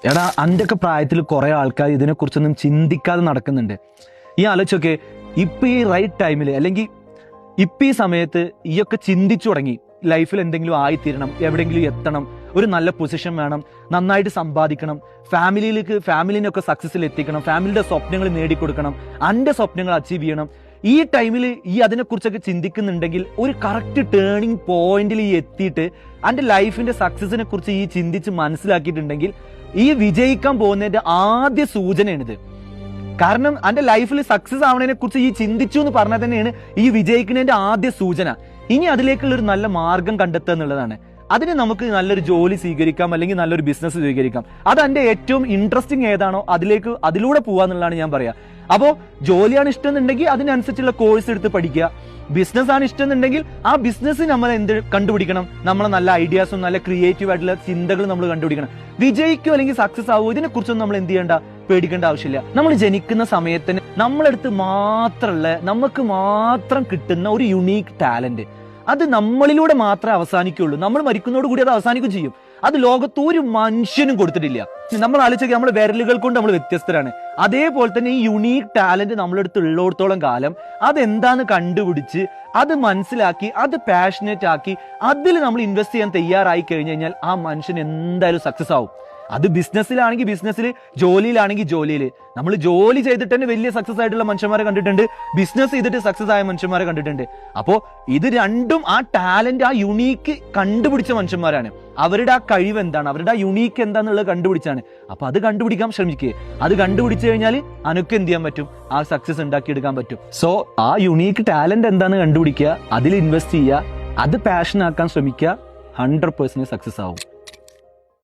എടാ അൻ്റെയൊക്കെ പ്രായത്തിൽ കുറെ ആൾക്കാർ ഇതിനെക്കുറിച്ചൊന്നും ചിന്തിക്കാതെ നടക്കുന്നുണ്ട്. ഈ ആലോചിച്ചൊക്കെ ഇപ്പം ഈ റൈറ്റ് ടൈമിൽ അല്ലെങ്കിൽ ഇപ്പം ഈ സമയത്ത് ഈയൊക്കെ ചിന്തിച്ചു തുടങ്ങി ലൈഫിൽ എന്തെങ്കിലും ആയിത്തീരണം, എവിടെയെങ്കിലും എത്തണം, ഒരു നല്ല പൊസിഷൻ വേണം, നന്നായിട്ട് സമ്പാദിക്കണം, ഫാമിലിനൊക്കെ സക്സസ്സിൽ എത്തിക്കണം, ഫാമിലിയുടെ സ്വപ്നങ്ങൾ നേടിക്കൊടുക്കണം, എൻ്റെ സ്വപ്നങ്ങൾ അച്ചീവ് ചെയ്യണം. ഈ ടൈമിൽ ഈ അതിനെക്കുറിച്ചൊക്കെ ചിന്തിക്കുന്നുണ്ടെങ്കിൽ ഒരു കറക്റ്റ് ടേണിംഗ് പോയിന്റിൽ ഈ എത്തിയിട്ട് എൻ്റെ ലൈഫിന്റെ സക്സസിനെ കുറിച്ച് ഈ ചിന്തിച്ച് മനസ്സിലാക്കിയിട്ടുണ്ടെങ്കിൽ ഈ വിജയിക്കാൻ പോകുന്നതിന്റെ ആദ്യ സൂചനയാണിത്. കാരണം എൻ്റെ ലൈഫിൽ സക്സസ് ആവുന്നതിനെ കുറിച്ച് ഈ ചിന്തിച്ചു എന്ന് പറഞ്ഞാൽ തന്നെയാണ് ഈ വിജയിക്കുന്നതിന്റെ ആദ്യ സൂചന. ഇനി അതിലേക്കുള്ള ഒരു നല്ല മാർഗം കണ്ടെത്തുക എന്നുള്ളതാണ്. അതിന് നമുക്ക് നല്ലൊരു ജോലി സ്വീകരിക്കാം, അല്ലെങ്കിൽ നല്ലൊരു ബിസിനസ് സ്വീകരിക്കാം. അത് എൻ്റെ ഏറ്റവും ഇൻട്രസ്റ്റിംഗ് ഏതാണോ അതിലൂടെ പോവാന്നുള്ളതാണ് ഞാൻ പറയാ. അപ്പോൾ ജോലിയാണ് ഇഷ്ടം എന്നുണ്ടെങ്കിൽ അതിനനുസരിച്ചുള്ള കോഴ്സ് എടുത്ത് പഠിക്കുക. ബിസിനസ് ആണ് ഇഷ്ടം എന്നുണ്ടെങ്കിൽ ആ ബിസിനസ് നമ്മൾ കണ്ടുപിടിക്കണം. നമ്മളെ നല്ല ഐഡിയാസും നല്ല ക്രിയേറ്റീവ് ആയിട്ടുള്ള ചിന്തകൾ നമ്മൾ കണ്ടുപിടിക്കണം. വിജയിക്കോ അല്ലെങ്കിൽ സക്സസ് ആവോ ഇതിനെ കുറിച്ചൊന്നും നമ്മൾ എന്ത് ചെയ്യേണ്ട, പേടിക്കേണ്ട ആവശ്യമില്ല. നമ്മൾ ജനിക്കുന്ന സമയത്തിന് നമ്മളെടുത്ത് മാത്രമുള്ള, നമുക്ക് മാത്രം കിട്ടുന്ന ഒരു യുണീക്ക് ടാലന്റ്, അത് നമ്മളിലൂടെ മാത്രമേ അവസാനിക്കുള്ളൂ. നമ്മൾ മരിക്കുന്നതോട് കൂടി അത് അവസാനിക്കും ചെയ്യും. അത് ലോകത്ത് ഒരു മനുഷ്യനും കൊടുത്തിട്ടില്ല. നമ്മൾ ആലോചിക്കുക, നമ്മുടെ വിരലുകൾ കൊണ്ട് നമ്മൾ വ്യത്യസ്തരാണ്. അതേപോലെ തന്നെ ഈ യുണീക്ക് ടാലന്റ് നമ്മളെടുത്ത് ഉള്ളിടത്തോളം കാലം അതെന്താന്ന് കണ്ടുപിടിച്ച് അത് മനസ്സിലാക്കി അത് പാഷനേറ്റ് ആക്കി അതിൽ നമ്മൾ ഇൻവെസ്റ്റ് ചെയ്യാൻ തയ്യാറായി കഴിഞ്ഞു കഴിഞ്ഞാൽ ആ മനുഷ്യൻ എന്തായാലും സക്സസ് ആവും. അത് ബിസിനസ്സിലാണെങ്കിൽ ബിസിനസ്സിൽ, ജോലിയിലാണെങ്കിൽ ജോലിയിൽ. നമ്മൾ ജോലി ചെയ്തിട്ട് തന്നെ വലിയ സക്സസ് ആയിട്ടുള്ള മനുഷ്യന്മാരെ കണ്ടിട്ടുണ്ട്, ബിസിനസ് ചെയ്തിട്ട് സക്സസ് ആയ മനുഷ്യന്മാരെ കണ്ടിട്ടുണ്ട്. അപ്പോൾ ഇത് രണ്ടും ആ ടാലന്റ്, ആ യുണീക്ക് കണ്ടുപിടിച്ച മനുഷ്യന്മാരാണ്. അവരുടെ ആ കഴിവ് എന്താണ്, അവരുടെ ആ യുണീക്ക് എന്താന്നുള്ളത് കണ്ടുപിടിച്ചാണ്. അപ്പൊ അത് കണ്ടുപിടിക്കാൻ ശ്രമിക്കുക. അത് കണ്ടുപിടിച്ചു കഴിഞ്ഞാൽ അനക്ക് എന്ത് ചെയ്യാൻ പറ്റും, ആ സക്സസ് ഉണ്ടാക്കിയെടുക്കാൻ പറ്റും. സോ ആ യുണീക്ക് ടാലന്റ് എന്താന്ന് കണ്ടുപിടിക്കുക, അതിൽ ഇൻവെസ്റ്റ് ചെയ്യുക, അത് പാഷൻ ആക്കാൻ ശ്രമിക്കുക. 100% സക്സസ് ആവും.